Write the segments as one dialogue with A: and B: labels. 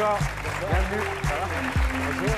A: Bonsoir. Bienvenue. Bonjour.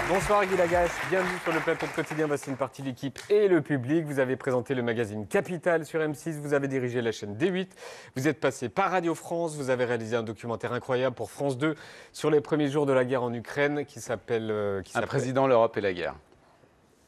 A: Bonsoir Guy Lagache, bienvenue sur le plateau de Quotidien. Voici une partie de l'équipe et le public. Vous avez présenté le magazine Capital sur M6, vous avez dirigé la chaîne D8, vous êtes passé par Radio France, vous avez réalisé un documentaire incroyable pour France 2 sur les premiers jours de la guerre en Ukraine qui s'appelle...
B: Un président, l'Europe et la guerre.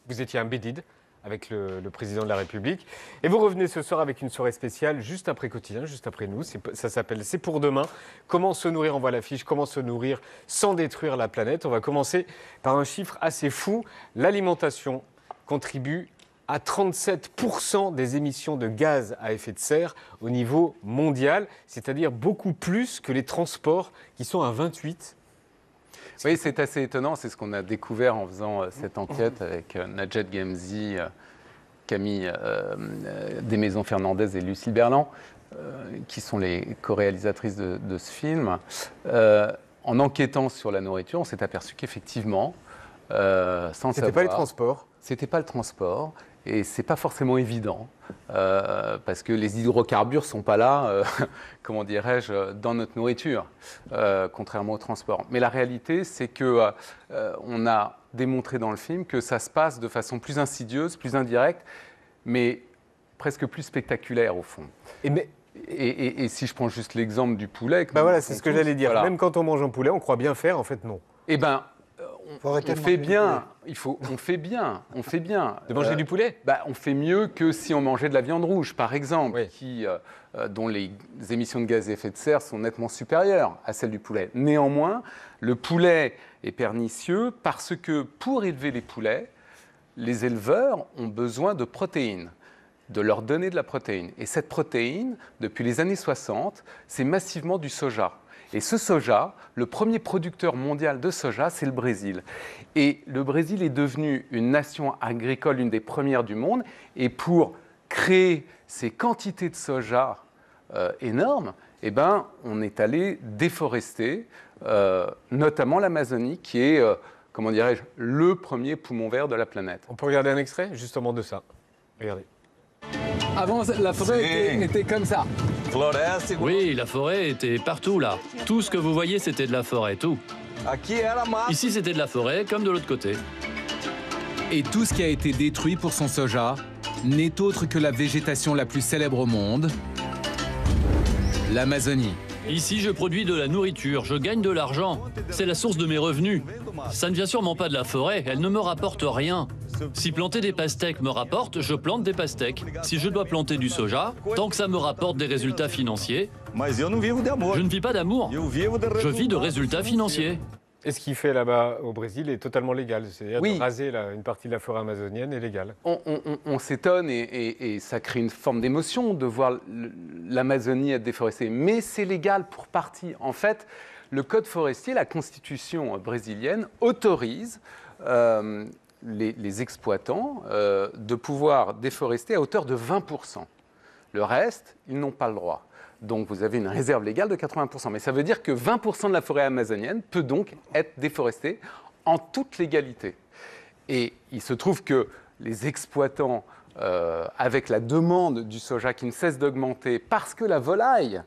A: Vous étiez embedded avec le président de la République. Et vous revenez ce soir avec une soirée spéciale juste après Quotidien, juste après nous. Ça s'appelle C'est pour demain. Comment se nourrir, on voit l'affiche, comment se nourrir sans détruire la planète. On va commencer par un chiffre assez fou. L'alimentation contribue à 37% des émissions de gaz à effet de serre au niveau mondial, c'est-à-dire beaucoup plus que les transports qui sont à 28%.
B: Oui, c'est assez étonnant. C'est ce qu'on a découvert en faisant cette enquête avec Najat Gamzi, Camille Desmaisons-Fernandez et Lucille Berland, qui sont les co-réalisatrices de ce film. En enquêtant sur la nourriture, on s'est aperçu qu'effectivement, sans savoir...
A: C'était pas les transports.
B: C'était pas le transport. Et c'est pas forcément évident, parce que les hydrocarbures sont pas là, comment dirais-je, dans notre nourriture, contrairement au transport. Mais la réalité, c'est que on a démontré dans le film que ça se passe de façon plus insidieuse, plus indirecte, mais presque plus spectaculaire au fond. Et si je prends juste l'exemple du poulet...
A: Bah voilà, c'est ce que j'allais dire. Voilà. Même quand on mange un poulet, on croit bien faire, en fait non.
B: Eh ben... On fait bien, on fait bien.
A: De manger du poulet ?
B: On fait mieux que si on mangeait de la viande rouge, par exemple, oui. Dont les émissions de gaz à effet de serre sont nettement supérieures à celles du poulet. Néanmoins, le poulet est pernicieux parce que pour élever les poulets, les éleveurs ont besoin de protéines, de leur donner de la protéine. Et cette protéine, depuis les années 60, c'est massivement du soja. Et ce soja, le premier producteur mondial de soja, c'est le Brésil. Et le Brésil est devenu une nation agricole, une des premières du monde. Et pour créer ces quantités de soja énormes, eh ben, on est allé déforester, notamment l'Amazonie, qui est, comment dirais-je, le premier poumon vert de la planète.
A: On peut regarder un extrait justement de ça. Regardez.
C: Avant, la forêt était comme ça.
D: Oui, la forêt était partout là. Tout ce que vous voyez, c'était de la forêt, tout. Ici, c'était de la forêt, comme de l'autre côté.
C: Et tout ce qui a été détruit pour son soja n'est autre que la végétation la plus célèbre au monde, l'Amazonie.
D: Ici, je produis de la nourriture, je gagne de l'argent. C'est la source de mes revenus. Ça ne vient sûrement pas de la forêt, elle ne me rapporte rien. Si planter des pastèques me rapporte, je plante des pastèques. Si je dois planter du soja, tant que ça me rapporte des résultats financiers, je ne vis pas d'amour, je vis de résultats financiers.
A: Et ce qu'il fait là-bas au Brésil est totalement légal, c'est-à-dire de raser une partie de la forêt amazonienne est légal.
B: On s'étonne et ça crée une forme d'émotion de voir l'Amazonie être déforestée, mais c'est légal pour partie. En fait, le code forestier, la constitution brésilienne autorise les exploitants de pouvoir déforester à hauteur de 20%. Le reste, ils n'ont pas le droit. Donc vous avez une réserve légale de 80%. Mais ça veut dire que 20% de la forêt amazonienne peut donc être déforestée en toute légalité. Et il se trouve que les exploitants, avec la demande du soja qui ne cesse d'augmenter, parce que la volaille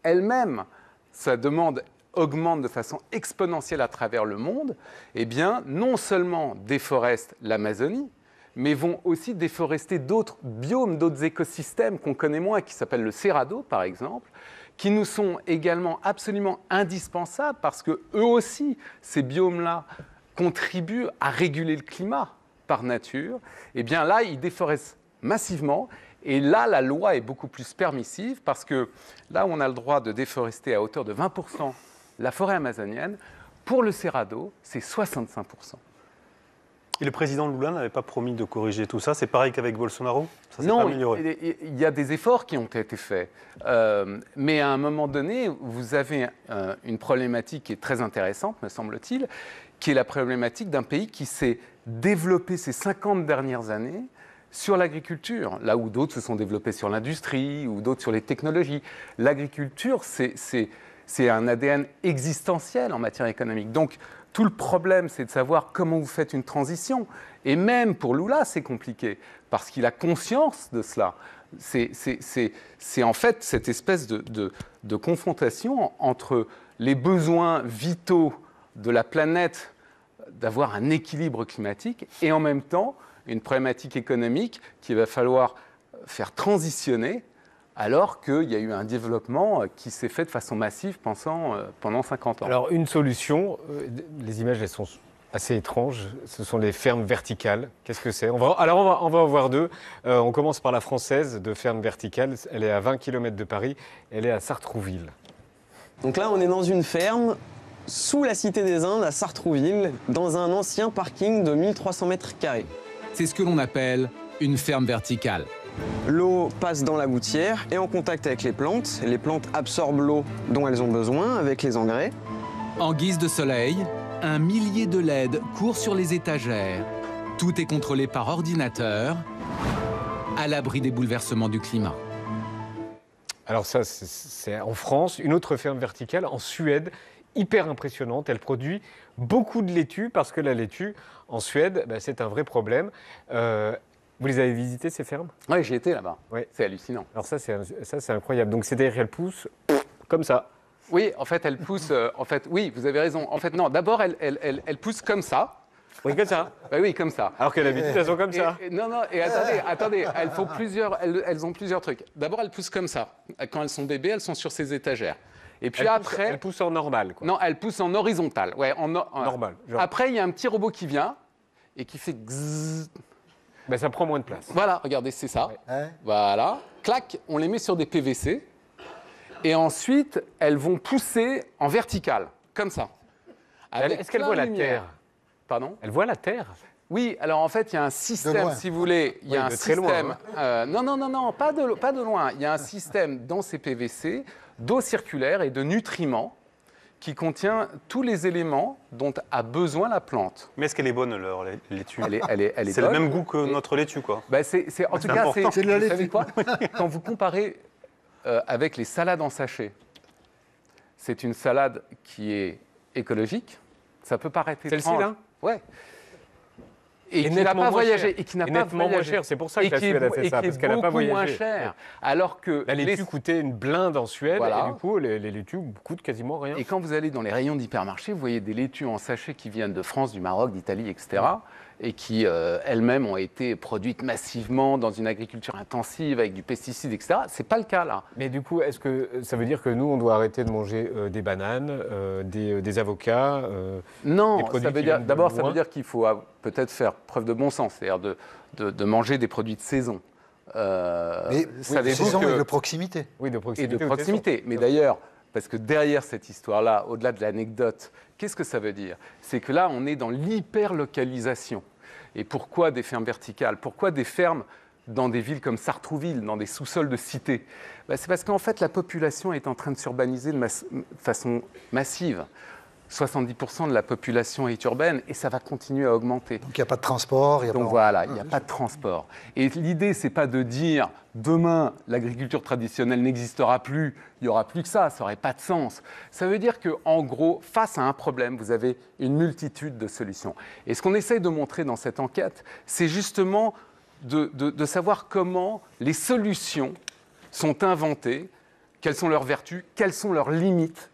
B: elle-même, sa demande augmente de façon exponentielle à travers le monde, eh bien, non seulement déforestent l'Amazonie, mais vont aussi déforester d'autres biomes, d'autres écosystèmes qu'on connaît moins, qui s'appellent le Cerrado, par exemple, qui nous sont également absolument indispensables parce que eux aussi, ces biomes-là, contribuent à réguler le climat par nature. Eh bien là, ils déforestent massivement. Et là, la loi est beaucoup plus permissive parce que là où on a le droit de déforester à hauteur de 20% la forêt amazonienne, pour le Cerrado, c'est 65%.
E: Et le président Lula n'avait pas promis de corriger tout ça. C'est pareil qu'avec Bolsonaro. Ça s'est
B: pas
E: amélioré.
B: Il y a des efforts qui ont été faits. Mais à un moment donné, vous avez une problématique qui est très intéressante, me semble-t-il, qui est la problématique d'un pays qui s'est développé ces 50 dernières années sur l'agriculture, là où d'autres se sont développés sur l'industrie ou d'autres sur les technologies. L'agriculture, c'est un ADN existentiel en matière économique. Donc, tout le problème, c'est de savoir comment vous faites une transition. Et même pour Lula, c'est compliqué, parce qu'il a conscience de cela. C'est en fait cette espèce de confrontation entre les besoins vitaux de la planète d'avoir un équilibre climatique et en même temps une problématique économique qu'il va falloir faire transitionner alors qu'il y a eu un développement qui s'est fait de façon massive pendant 50 ans.
A: Alors, une solution, les images, elles sont assez étranges, ce sont les fermes verticales. Qu'est-ce que c'est? On va en voir deux. On commence par la française de ferme verticale. Elle est à 20 km de Paris, elle est à Sartrouville.
F: Donc là, on est dans une ferme sous la Cité des Indes, à Sartrouville, dans un ancien parking de 1300 mètres carrés.
C: C'est ce que l'on appelle une ferme verticale.
F: L'eau passe dans la gouttière et en contact avec les plantes. Les plantes absorbent l'eau dont elles ont besoin avec les engrais.
C: En guise de soleil, un millier de LED court sur les étagères. Tout est contrôlé par ordinateur, à l'abri des bouleversements du climat.
A: Alors ça, c'est en France. Une autre ferme verticale, en Suède, hyper impressionnante. Elle produit beaucoup de laitue, parce que la laitue, en Suède, c'est un vrai problème. Vous les avez visitées, ces fermes?
B: Oui, j'y étais là-bas.
A: Ouais.
B: C'est hallucinant.
A: Alors ça, c'est incroyable. Donc c'est-à-dire qu'elle pousse comme ça.
B: Oui, en fait, elle pousse. Oui, vous avez raison. En fait, non. D'abord, elle pousse comme ça.
A: Oui, comme ça.
B: Oui, comme ça.
A: Alors que d'habitude, elles sont comme ça.
B: Non, et attendez, elles ont plusieurs trucs. D'abord, elles poussent comme ça. Quand elles sont bébés, elles sont sur ces étagères. Et puis après,
A: elle pousse en normal, quoi.
B: Non, elle pousse en horizontal. Ouais,
A: normal. Genre.
B: Après, il y a un petit robot qui vient et qui fait gzzz.
A: Ça prend moins de place.
B: Voilà, regardez, c'est ça.
G: Ouais.
B: Voilà. Clac, on les met sur des PVC. Et ensuite, elles vont pousser en verticale, comme ça.
A: Est-ce qu'elle voit la terre?
B: Pardon?
A: Elle voit la terre?
B: Oui, alors en fait, il y a un système, si vous voulez. Il y a un
A: très
B: système.
A: Loin,
B: Non, pas de loin. Il y a un système dans ces PVC d'eau circulaire et de nutriments qui contient tous les éléments dont a besoin la plante.
E: Mais est-ce qu'elle est bonne, leur laitue?
B: Elle est
E: C'est le
B: bonne.
E: même goût que notre laitue, quoi.
B: En tout cas,
E: important.
G: C'est de la
B: vous savez
G: laitue.
B: quoi? Quand vous comparez avec les salades en sachet, c'est une salade qui est écologique. Ça peut paraître étrange.
A: Celle-ci, là?
B: Ouais. Et qui n'a pas voyagé. Et qui n'a pas
A: nettement moins
B: voyagé.
A: cher. C'est pour ça que la Suède a fait ça, parce qu'elle n'a pas voyagé.
B: Moins cher. Alors que
A: la laitue coûtait une blinde en Suède,
B: Voilà.
A: et du coup, les laitues coûtent quasiment rien.
B: Et quand vous allez dans les rayons d'hypermarché, vous voyez des laitues en sachet qui viennent de France, du Maroc, d'Italie, etc. Et qui, elles-mêmes, ont été produites massivement dans une agriculture intensive avec du pesticide, etc. Ce n'est pas le cas, là.
A: Mais du coup, est-ce que ça veut dire que nous, on doit arrêter de manger des bananes, des avocats
B: Non,
A: des produits
B: ça veut
A: qui
B: dire,
A: viennent de
B: d'abord, ça
A: loin
B: veut dire qu'il faut peut-être faire preuve de bon sens, c'est-à-dire de manger des produits de saison.
G: Mais
B: Savez-vous
G: saison
B: que-
G: et de proximité.
A: Oui, de
B: Et
A: proximité.
B: de
A: ou de
B: proximité.
A: saison.
B: Mais d'ailleurs, parce que derrière cette histoire-là, au-delà de l'anecdote, qu'est-ce que ça veut dire? C'est que là, on est dans l'hyperlocalisation. Et pourquoi des fermes verticales? Pourquoi des fermes dans des villes comme Sartrouville, dans des sous-sols de cités? C'est parce qu'en fait, la population est en train de s'urbaniser de façon massive. 70% de la population est urbaine et ça va continuer à augmenter.
G: Donc il n'y a pas de transport.
B: Donc voilà, il n'y a pas de transport. Et l'idée, ce n'est pas de dire demain, l'agriculture traditionnelle n'existera plus, il n'y aura plus que ça n'aurait pas de sens. Ça veut dire qu'en gros, face à un problème, vous avez une multitude de solutions. Et ce qu'on essaye de montrer dans cette enquête, c'est justement de savoir comment les solutions sont inventées, quelles sont leurs vertus, quelles sont leurs limites.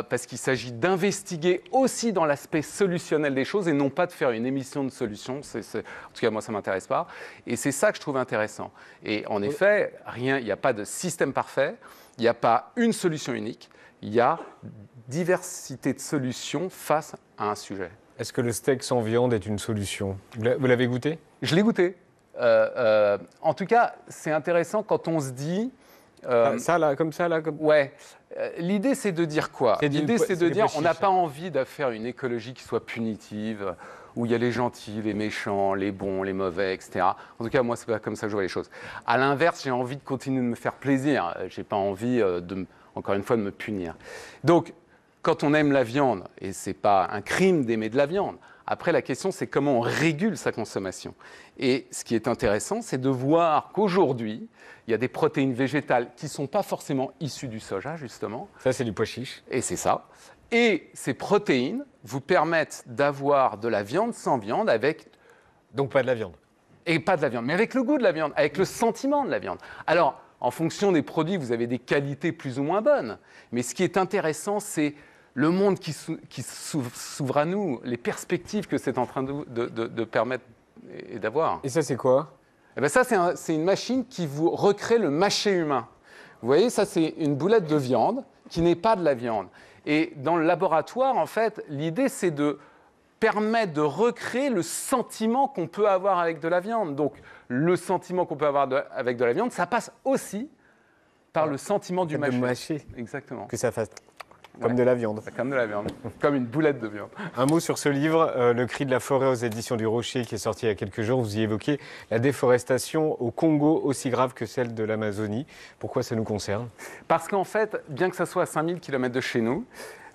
B: Parce qu'il s'agit d'investiguer aussi dans l'aspect solutionnel des choses et non pas de faire une émission de solutions. En tout cas, moi, ça ne m'intéresse pas. Et c'est ça que je trouve intéressant. Et en effet, il n'y a pas de système parfait, il n'y a pas une solution unique, il y a diversité de solutions face à un sujet.
A: Est-ce que le steak sans viande est une solution? Vous l'avez goûté?
B: Je l'ai goûté. En tout cas, c'est intéressant quand on se dit...
A: Ça, là, comme ça, là, comme...
B: Ouais. L'idée, c'est de dire quoi? L'idée, c'est de
A: des
B: dire
A: pois
B: on n'a
A: chiches.
B: pas envie de faire une écologie qui soit punitive, où il y a les gentils, les méchants, les bons, les mauvais, etc. En tout cas, moi, c'est pas comme ça que je vois les choses. À l'inverse, j'ai envie de continuer de me faire plaisir. J'ai pas envie, encore une fois, de me punir. Donc, quand on aime la viande, et c'est pas un crime d'aimer de la viande, après, la question, c'est comment on régule sa consommation. Et ce qui est intéressant, c'est de voir qu'aujourd'hui, il y a des protéines végétales qui ne sont pas forcément issues du soja, justement.
A: Ça, c'est du pois chiche.
B: Et c'est ça. Et ces protéines vous permettent d'avoir de la viande sans viande avec...
A: Donc pas de la viande.
B: Et pas de la viande, mais avec le goût de la viande, avec le sentiment de la viande. Alors, en fonction des produits, vous avez des qualités plus ou moins bonnes. Mais ce qui est intéressant, c'est le monde qui s'ouvre à nous, les perspectives que c'est en train de permettre et d'avoir.
A: Et ça, c'est quoi?
B: Eh bien, ça, c'est une machine qui vous recrée le mâché humain. Vous voyez, ça, c'est une boulette de viande qui n'est pas de la viande. Et dans le laboratoire, en fait, l'idée, c'est de permettre de recréer le sentiment qu'on peut avoir avec de la viande. Donc, le sentiment qu'on peut avoir avec de la viande, ça passe aussi par le sentiment du mâché.
A: Mâcher.
B: Exactement.
A: Que ça fasse comme de la viande.
B: Comme de la viande, comme une boulette de viande.
A: Un mot sur ce livre, Le cri de la forêt aux éditions du Rocher, qui est sorti il y a quelques jours. Vous y évoquez la déforestation au Congo, aussi grave que celle de l'Amazonie. Pourquoi ça nous concerne?
B: Parce qu'en fait, bien que ça soit à 5000 km de chez nous,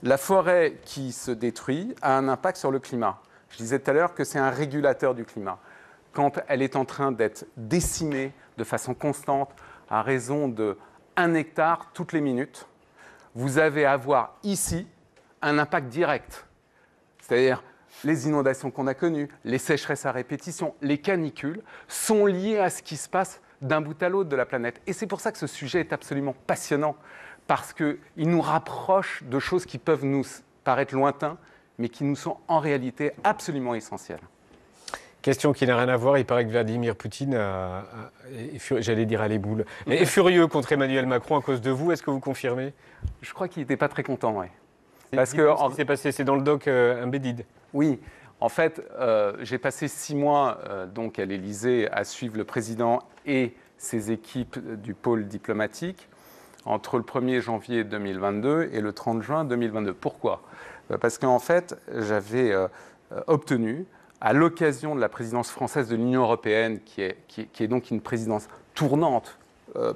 B: la forêt qui se détruit a un impact sur le climat. Je disais tout à l'heure que c'est un régulateur du climat. Quand elle est en train d'être décimée de façon constante, à raison de 1 hectare toutes les minutes, vous avez à voir ici un impact direct. C'est-à-dire les inondations qu'on a connues, les sécheresses à répétition, les canicules sont liées à ce qui se passe d'un bout à l'autre de la planète. Et c'est pour ça que ce sujet est absolument passionnant, parce qu'il nous rapproche de choses qui peuvent nous paraître lointaines, mais qui nous sont en réalité absolument essentielles.
A: Question qui n'a rien à voir, il paraît que Vladimir Poutine j'allais dire à les boules, est furieux contre Emmanuel Macron à cause de vous. Est-ce que vous confirmez?
B: Je crois qu'il n'était pas très content, oui.
A: Parce que ce qui s'est passé, c'est dans le doc Embedded.
B: Oui, en fait, j'ai passé 6 mois donc à l'Élysée à suivre le président et ses équipes du pôle diplomatique entre le 1er janvier 2022 et le 30 juin 2022. Pourquoi? Parce qu'en fait, j'avais obtenu, à l'occasion de la présidence française de l'Union européenne, qui est donc une présidence tournante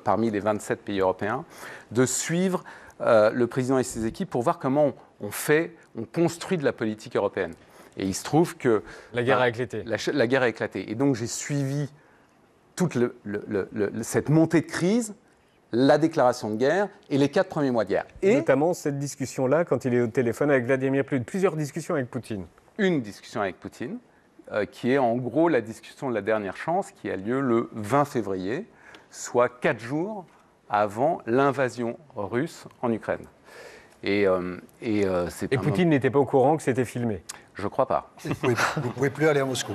B: parmi les 27 pays européens, de suivre le président et ses équipes pour voir comment on construit de la politique européenne. Et il se trouve que...
A: La guerre a éclaté.
B: La guerre a éclaté. Et donc j'ai suivi toute cette montée de crise, la déclaration de guerre et les 4 premiers mois de guerre. Et
A: notamment cette discussion-là, quand il est au téléphone avec Vladimir Poutine, plusieurs discussions avec Poutine.
B: Une discussion avec Poutine, qui est en gros la discussion de la dernière chance, qui a lieu le 20 février, soit 4 jours avant l'invasion russe en Ukraine. Et
A: Poutine n'était pas au courant que c'était filmé?
B: Je crois pas.
G: Vous ne pouvez plus aller à Moscou.